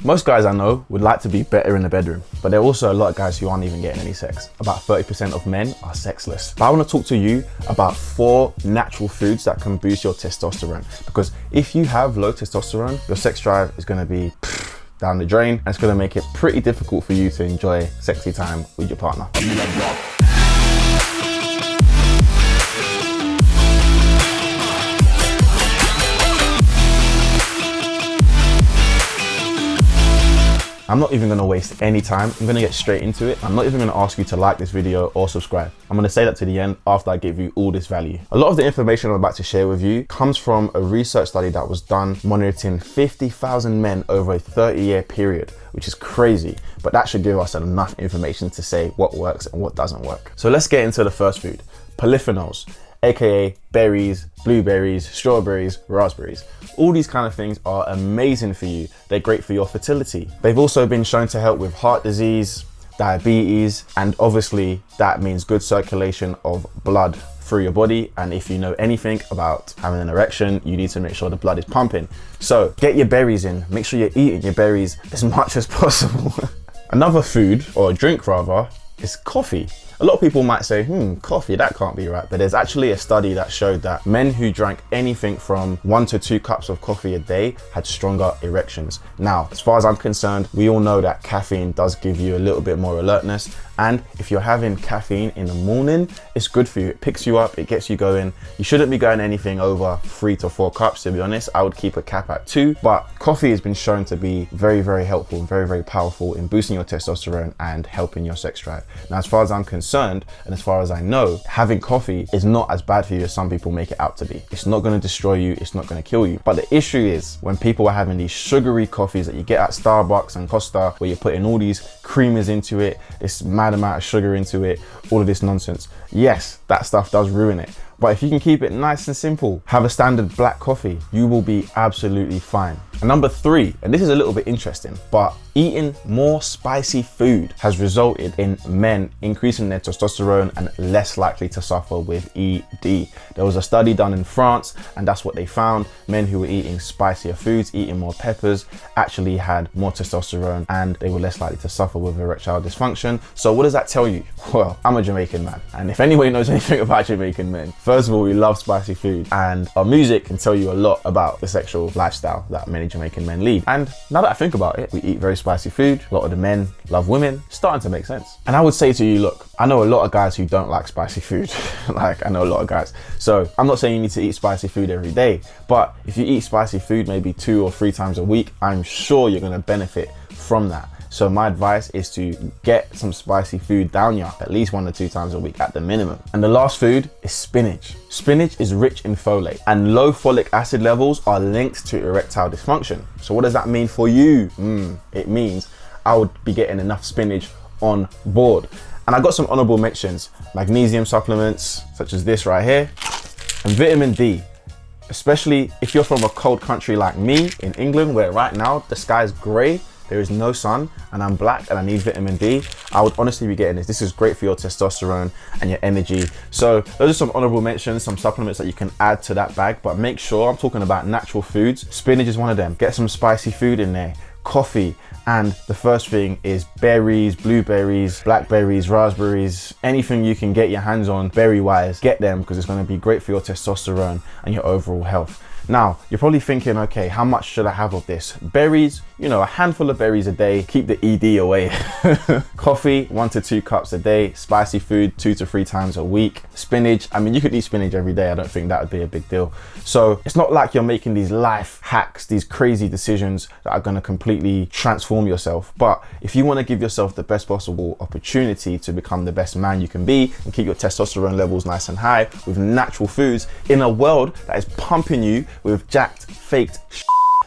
Most guys I know would like to be better in the bedroom, but there are also a lot of guys who aren't even getting any sex. About 30% of men are sexless. But I want to talk to you about 4 natural foods that can boost your testosterone, because if you have low testosterone, your sex drive is going to be down the drain, and it's going to make it pretty difficult for you to enjoy sexy time with your partner. I'm not even gonna waste any time. I'm gonna get straight into it. I'm not even gonna ask you to like this video or subscribe. I'm gonna say that to the end after I give you all this value. A lot of the information I'm about to share with you comes from a research study that was done monitoring 50,000 men over a 30-year period, which is crazy, but that should give us enough information to say what works and what doesn't work. So let's get into the first food, polyphenols, aka berries, blueberries, strawberries, raspberries. All these kind of things are amazing for you. They're great for your fertility. They've also been shown to help with heart disease, diabetes, and obviously that means good circulation of blood through your body. And if you know anything about having an erection, you need to make sure the blood is pumping. So get your berries in, make sure you're eating your berries as much as possible. Another food, or a drink rather, is coffee. A lot of people might say, coffee, that can't be right. But there's actually a study that showed that men who drank anything from 1 to 2 cups of coffee a day had stronger erections. Now, as far as I'm concerned, we all know that caffeine does give you a little bit more alertness. And if you're having caffeine in the morning, it's good for you. It picks you up, it gets you going. You shouldn't be going anything over 3 to 4 cups, to be honest. I would keep a cap at 2, but coffee has been shown to be very, very helpful and very, very powerful in boosting your testosterone and helping your sex drive. Now, as far as I'm concerned, and as far as I know, having coffee is not as bad for you as some people make it out to be. It's not gonna destroy you, it's not gonna kill you. But the issue is when people are having these sugary coffees that you get at Starbucks and Costa, where you're putting all these creamers into it, this mad amount of sugar into it, all of this nonsense. Yes, that stuff does ruin it. But if you can keep it nice and simple, have a standard black coffee, you will be absolutely fine. And number 3, and this is a little bit interesting, but eating more spicy food has resulted in men increasing their testosterone and less likely to suffer with ED. There was a study done in France, and that's what they found. Men who were eating spicier foods, eating more peppers, actually had more testosterone and they were less likely to suffer with erectile dysfunction. So what does that tell you? Well, I'm a Jamaican man, and if anyone knows anything about Jamaican men, first of all, we love spicy food, and our music can tell you a lot about the sexual lifestyle that many Jamaican men lead. And now that I think about it, we eat very spicy food. A lot of the men love women. It's starting to make sense. And I would say to you, look, I know a lot of guys who don't like spicy food. Like, I know a lot of guys. So I'm not saying you need to eat spicy food every day, but if you eat spicy food maybe 2 or 3 times a week, I'm sure you're gonna benefit from that. So my advice is to get some spicy food down ya at least 1 to 2 times a week at the minimum. And the last food is spinach. Spinach is rich in folate, and low folic acid levels are linked to erectile dysfunction. So what does that mean for you? It means I would be getting enough spinach on board. And I got some honorable mentions: magnesium supplements such as this right here, and vitamin D. Especially if you're from a cold country like me in England, where right now the sky's gray, there is no sun, and I'm black and I need vitamin D, I would honestly be getting this. This is great for your testosterone and your energy. So those are some honorable mentions, some supplements that you can add to that bag, but make sure, I'm talking about natural foods. Spinach is one of them. Get some spicy food in there, coffee, and the first thing is berries, blueberries, blackberries, raspberries, anything you can get your hands on berry-wise, get them, because it's gonna be great for your testosterone and your overall health. Now, you're probably thinking, okay, how much should I have of this? Berries, you know, a handful of berries a day, keep the ED away. Coffee, 1 to 2 cups a day. Spicy food, 2 to 3 times a week. Spinach, I mean, you could eat spinach every day. I don't think that would be a big deal. So it's not like you're making these life hacks, these crazy decisions that are gonna completely transform yourself. But if you wanna give yourself the best possible opportunity to become the best man you can be and keep your testosterone levels nice and high with natural foods in a world that is pumping you with jacked, faked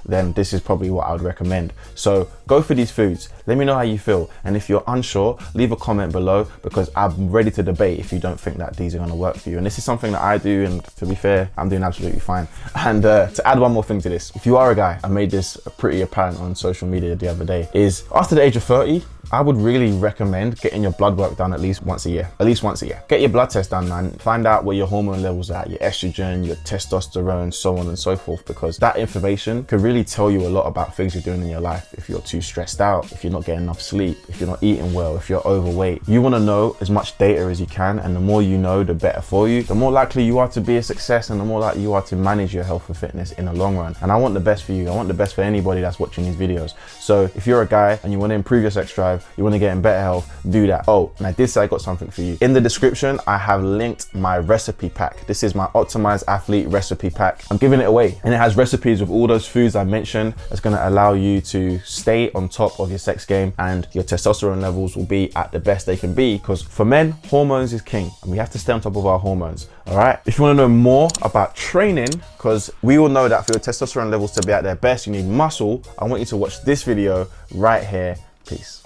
then this is probably what I would recommend. So go for these foods. Let me know how you feel. And if you're unsure, leave a comment below, because I'm ready to debate if you don't think that these are gonna work for you. And this is something that I do, and to be fair, I'm doing absolutely fine. And to add one more thing to this, if you are a guy, I made this pretty apparent on social media the other day, is after the age of 30, I would really recommend getting your blood work done at least once a year. At least once a year. Get your blood test done, man. Find out where your hormone levels are at, your estrogen, your testosterone, so on and so forth, because that information could really tell you a lot about things you're doing in your life. If you're too stressed out, if you're not getting enough sleep, if you're not eating well, if you're overweight. You want to know as much data as you can, and the more you know, the better for you. The more likely you are to be a success, and the more likely you are to manage your health and fitness in the long run. And I want the best for you. I want the best for anybody that's watching these videos. So if you're a guy and you want to improve your sex drive, you want to get in better health, do that. Oh, and I did say I got something for you. In the description, I have linked my recipe pack. This is my Optimized Athlete recipe pack. I'm giving it away, and it has recipes with all those foods I mentioned. That's going to allow you to stay on top of your sex game, and your testosterone levels will be at the best they can be, because for men, hormones is king, and we have to stay on top of our hormones. All right. If you want to know more about training, because we all know that for your testosterone levels to be at their best, you need muscle, I want you to watch this video right here. Peace.